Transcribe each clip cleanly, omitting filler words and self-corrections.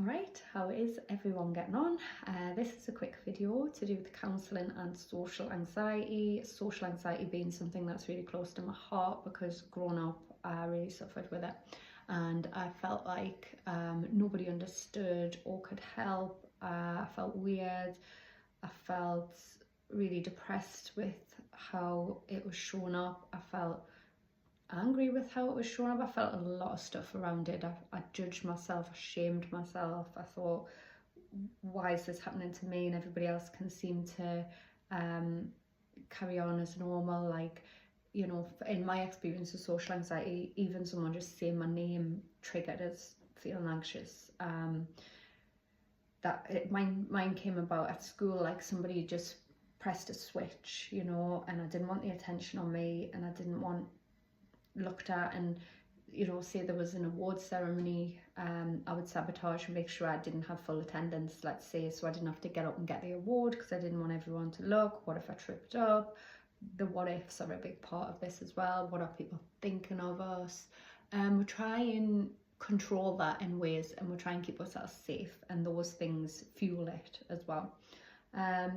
Alright, how is everyone getting on? This is a quick video to do with counselling and social anxiety. Social anxiety being something that's really close to my heart because growing up I really suffered with it, and I felt like nobody understood or could help. I felt weird. I felt really depressed with how it was showing up. I felt angry with how it was shown up. I felt a lot of stuff around it. I judged myself, I shamed myself. I thought, why is this happening to me and everybody else can seem to carry on as normal? Like, you know, in my experience of social anxiety, even someone just saying my name triggered us feeling anxious. Mine came about at school, like somebody just pressed a switch, you know, and I didn't want the attention on me, and I didn't want looked at, and you know, say there was an award ceremony, I would sabotage and make sure I didn't have full attendance, let's say, so I didn't have to get up and get the award because I didn't want everyone to look. What if I tripped up? The what ifs are a big part of this as well. What are people thinking of us? We try and control that in ways, and we try and keep ourselves safe, and those things fuel it as well.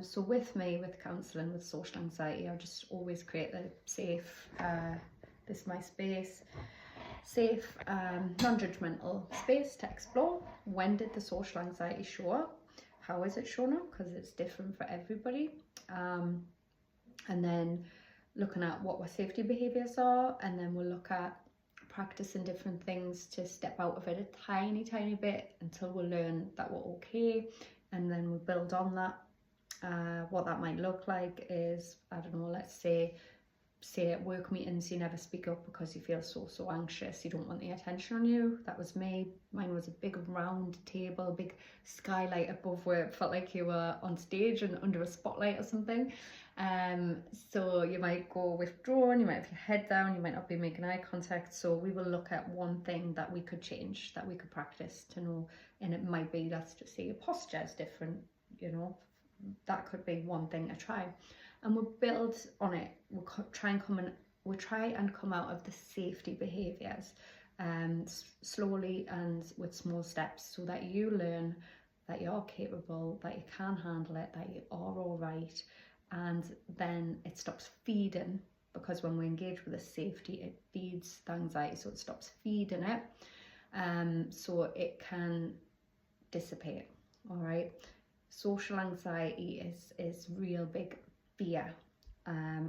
So with me, with counselling, with social anxiety, I just always create the safe, this is my space, safe, non-judgmental space to explore. When did the social anxiety show up? How is it showing up? Because it's different for everybody. And then looking at what our safety behaviours are, and then we'll look at practicing different things to step out of it a tiny bit until we learn that we're okay, and then we build on that. What that might look like is, I don't know, let's say at work meetings you never speak up because you feel so anxious, you don't want the attention on you. That was me. Mine was a big round table, a big skylight above where it felt like you were on stage and under a spotlight or something. So you might go withdrawn, you might have your head down, you might not be making eye contact. So we will look at one thing that we could change, that we could practice to know, and it might be, let's just say your posture is different, you know, that could be one thing to try. And we'll build on it. We'll try and come out of the safety behaviours slowly and with small steps, so that you learn that you're capable, that you can handle it, that you are all right, and then it stops feeding, because when we engage with the safety, it feeds the anxiety, so it stops feeding it, so it can dissipate. All right. Social anxiety is real big fear.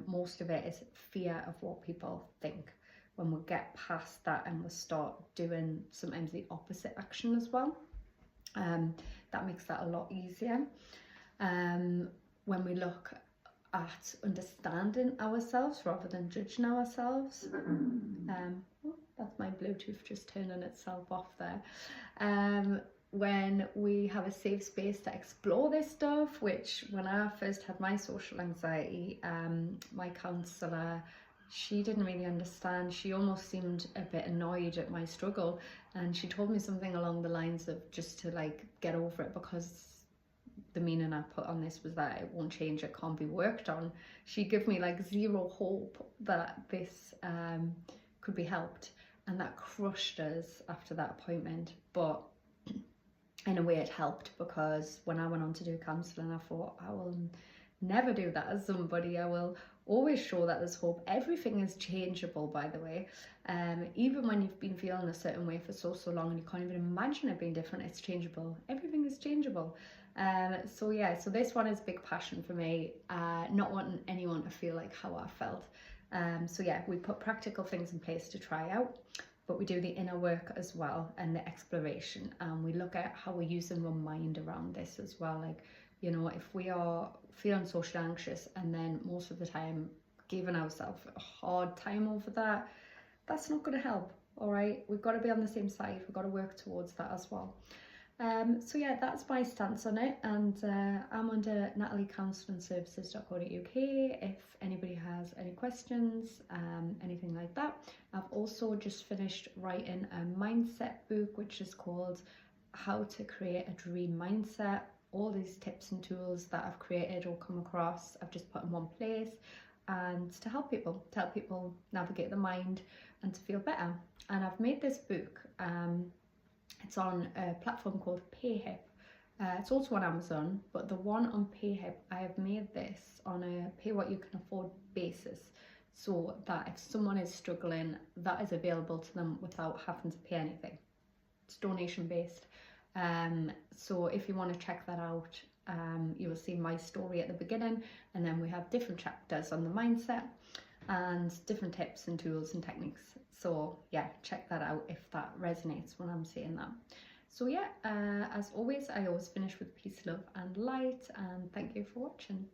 Most of it is fear of what people think. When we get past that and we start doing sometimes the opposite action as well, that makes that a lot easier. When we look at understanding ourselves rather than judging ourselves, that's my Bluetooth just turning itself off there. When we have a safe space to explore this stuff, which when I first had my social anxiety, my counsellor, she didn't really understand. She almost seemed a bit annoyed at my struggle, and she told me something along the lines of just to like get over it, because the meaning I put on this was that it won't change, it can't be worked on. She gave me like zero hope that this could be helped, and that crushed us after that appointment. But in a way it helped, because when I went on to do counselling, I thought, I will never do that as somebody. I will always show that there's hope. Everything is changeable, by the way. Even when you've been feeling a certain way for so long and you can't even imagine it being different, it's changeable. Everything is changeable. So yeah, so this one is a big passion for me, not wanting anyone to feel like how I felt. So yeah, we put practical things in place to try out, but we do the inner work as well, and the exploration, and we look at how we're using our mind around this as well. Like, you know, if we are feeling socially anxious and then most of the time giving ourselves a hard time over that, that's not going to help. All right, we've got to be on the same side, we've got to work towards that as well. So yeah, that's my stance on it, and I'm under nataliecounselingservices.co.uk if anybody has any questions, anything like that. I've also just finished writing a mindset book, which is called How to Create a Dream Mindset. All these tips and tools that I've created or come across, I've just put in one place, and to help people navigate the mind and to feel better. And I've made this book It's on a platform called PayHip. It's also on Amazon, but the one on PayHip, I have made this on a pay what you can afford basis, so that if someone is struggling, that is available to them without having to pay anything. It's donation based. So if you want to check that out, you will see my story at the beginning, and then we have different chapters on the mindset and different tips and tools and techniques. So yeah, check that out if that resonates when I'm saying that. So yeah, as always, I always finish with peace, love and light, and thank you for watching.